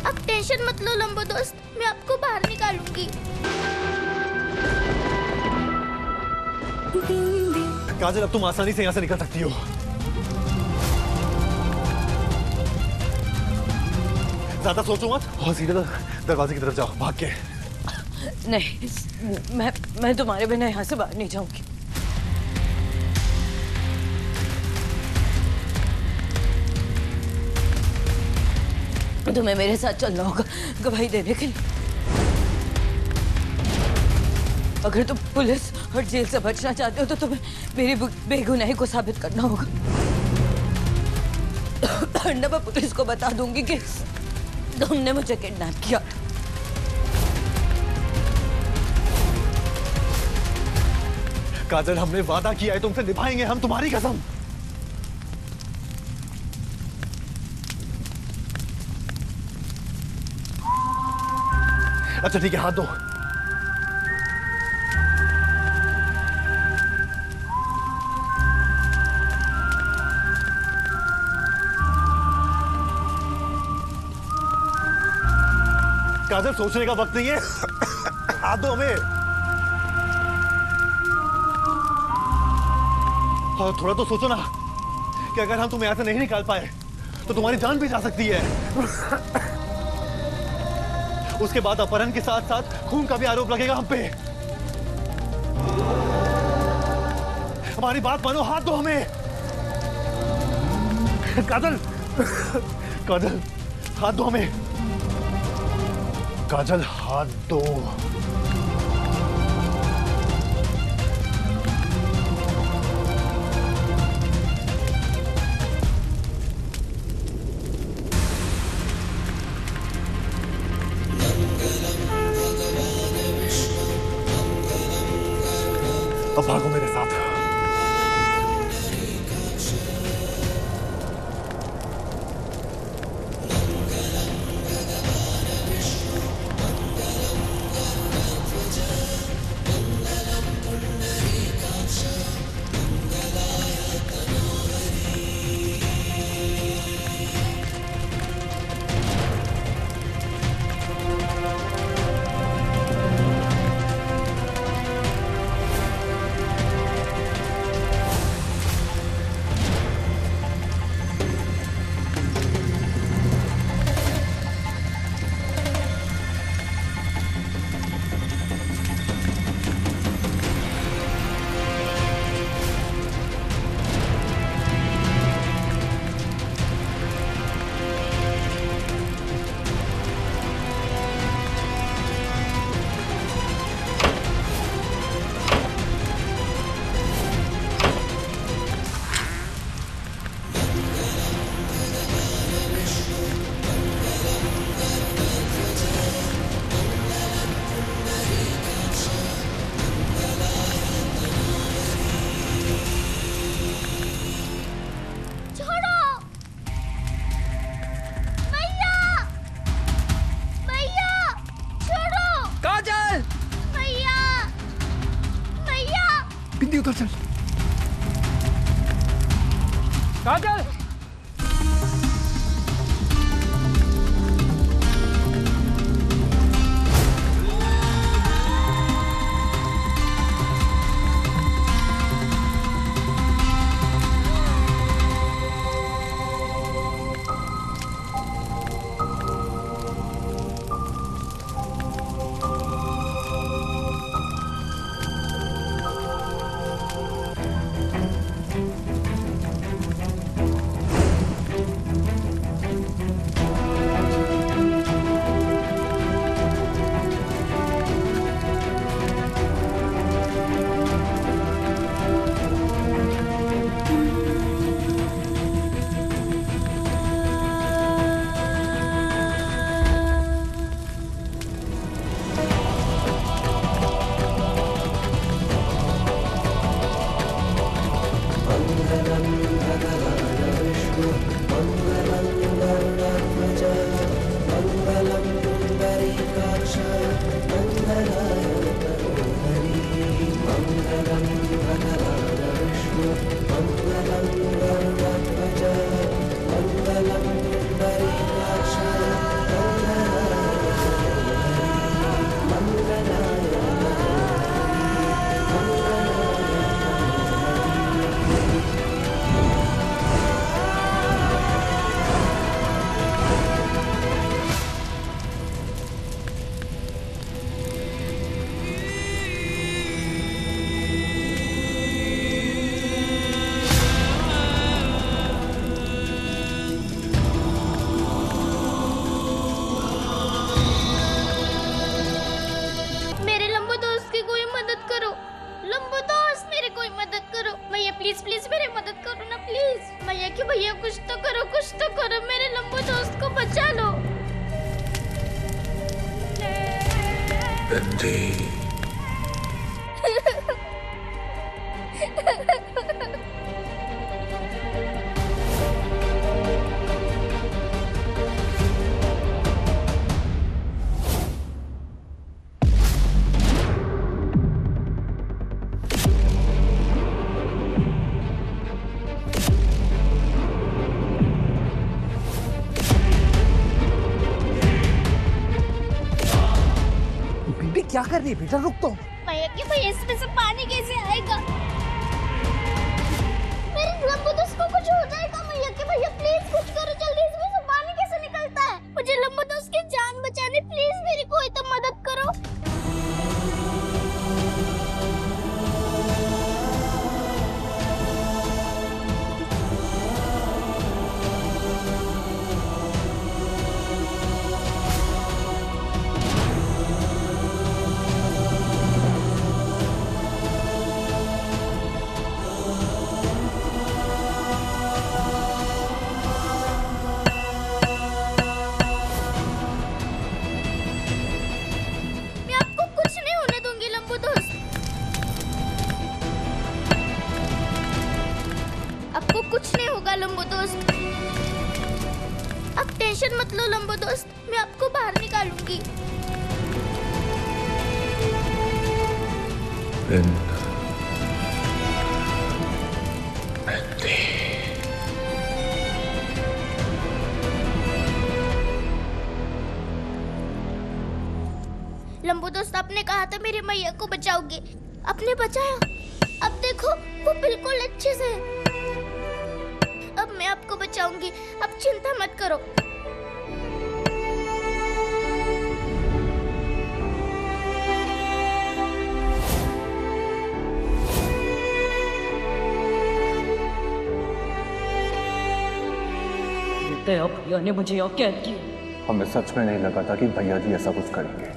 आप टेंशन मत लो लंबो दोस्त, मैं आपको बाहर निकालूंगी। काजल, अब तुम आसानी से यहाँ से निकल सकती हो। ज्यादा सोचो मत और सीधे दरवाजे की तरफ जाओ, भाग के। नहीं, मैं तुम्हारे बिना यहाँ से बाहर नहीं जाऊंगी। तुम्हें मेरे साथ चलना होगा गवाही देने के लिए। अगर तुम पुलिस और जेल से बचना चाहते हो तो तुम्हें मेरी बेगुनाही को साबित करना होगा। वरना मैं पुलिस को बता दूंगी कि तुमने मुझे किडनैप किया। काजल, हमने वादा किया है तुमसे, निभाएंगे हम, तुम्हारी कसम। अच्छा ठीक है, हाथ दो। काजल, सोचने का वक्त नहीं है, हाथ दो हमें। और थोड़ा तो सोचो ना कि अगर हम तुम्हें ऐसे नहीं निकाल पाए तो तुम्हारी जान भी जा सकती है। उसके बाद अपहरण के साथ साथ खून का भी आरोप लगेगा हम पे। हमारी बात मानो, हाथ दो हमें। काजल, काजल, हाथ दो हमें। काजल, हाथ दो। अब भागो मेरे साथ। बिंदी उधर चल। काजल, बिंदी। बेबी क्या कर रही है बेटा, रुक तो। भैया कि भाई इसमें से पानी कैसे आएगा? मेरे लंबू दोस्त को कुछ हो जाएगा। भैया कि भैया प्लीज कुछ करो जल्दी, इसमें से पानी कैसे निकलता है? मुझे लंबू दोस्त की जान बचानी, प्लीज मेरी कोई तो मदद करो। मैं आपको कुछ नहीं होने दूंगी लंबू दोस्त। आपको कुछ नहीं होगा लंबू दोस्त। आप टेंशन मत लो लंबू दोस्त, मैं आपको बाहर निकालूंगी। बिंदी। लंबू दोस्त आपने कहा था मेरी मैया को बचाओगे, आपने बचाया। अब देखो वो बिल्कुल अच्छे से है। अब मैं आपको बचाऊंगी, आप चिंता मत करो। दया भैया ने मुझे यहाँ कैद किया। हमें सच में नहीं लगा था कि भैया जी ऐसा कुछ करेंगे।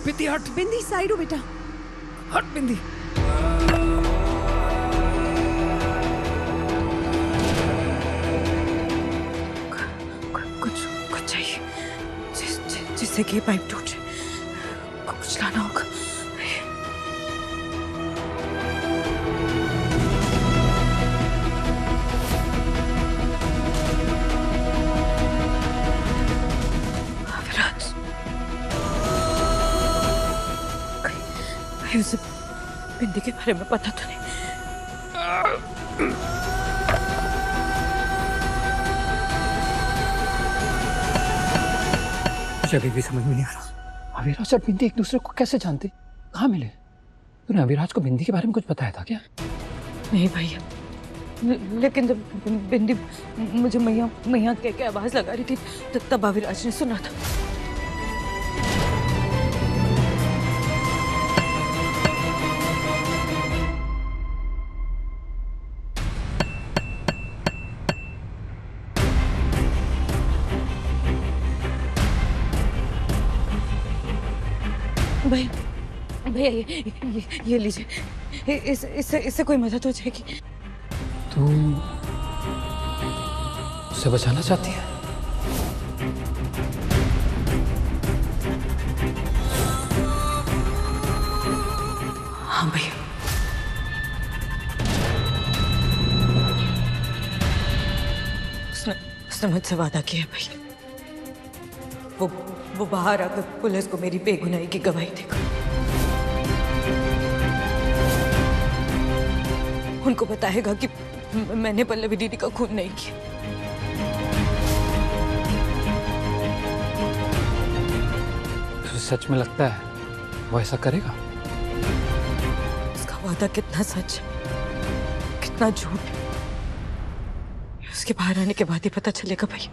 बिंदी हट, बिंदी साइड हो बेटा, हट बिंदी। कुछ चाहिए जिससे कि पाइप टूट जाए। कुछ लाना होगा। अविराज, कहीं उसे बिंदी के बारे में पता तो नहीं? मुझे अभी भी समझ में नहीं आ रहा, अविराज और बिंदी एक दूसरे को कैसे जानते, कहाँ मिले? तूने अविराज को बिंदी के बारे में कुछ बताया था क्या? नहीं भैया, लेकिन जब बिंदी मुझे मैया मैया कह के आवाज लगा रही थी तब अविराज ने सुना था। भैया भैया ये लीजिए, इससे कोई मदद हो जाएगी। तू उसे बचाना चाहती है? हाँ भैया। उसने मुझसे वादा किया है भैया। वो बाहर आकर पुलिस को मेरी बेगुनाही की गवाही देगा। उनको बताएगा कि मैंने पल्लवी दीदी का खून नहीं किया। तुझे सच में लगता है वो ऐसा करेगा? उसका वादा कितना सच है, कितना झूठ है, उसके बाहर आने के बाद ही पता चलेगा भैया।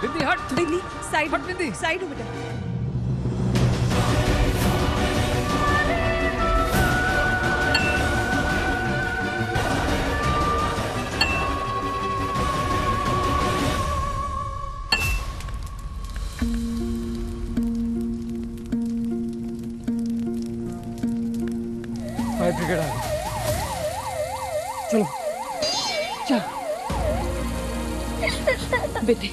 बिंदी हट, बिंदी साइड हट, बिंदी साइड हो बेटा। जा। बेटी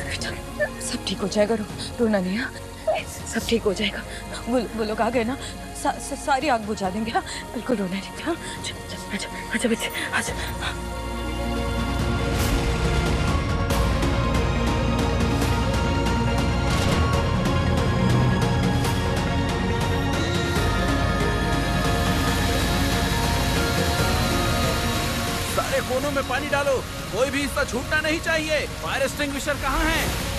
बेटा, सब ठीक हो जाएगा, रोना नहीं। हाँ, सब ठीक हो जाएगा। वो लोग आ गए ना, सारी आग बुझा देंगे। हाँ, बिल्कुल रोना नहीं। हाँ, आजा बच्चे, आजा। सारे कोनों में पानी डालो, कोई भी हिस्सा छूटना नहीं चाहिए। फायर एक्सटिंग्विशर कहाँ है?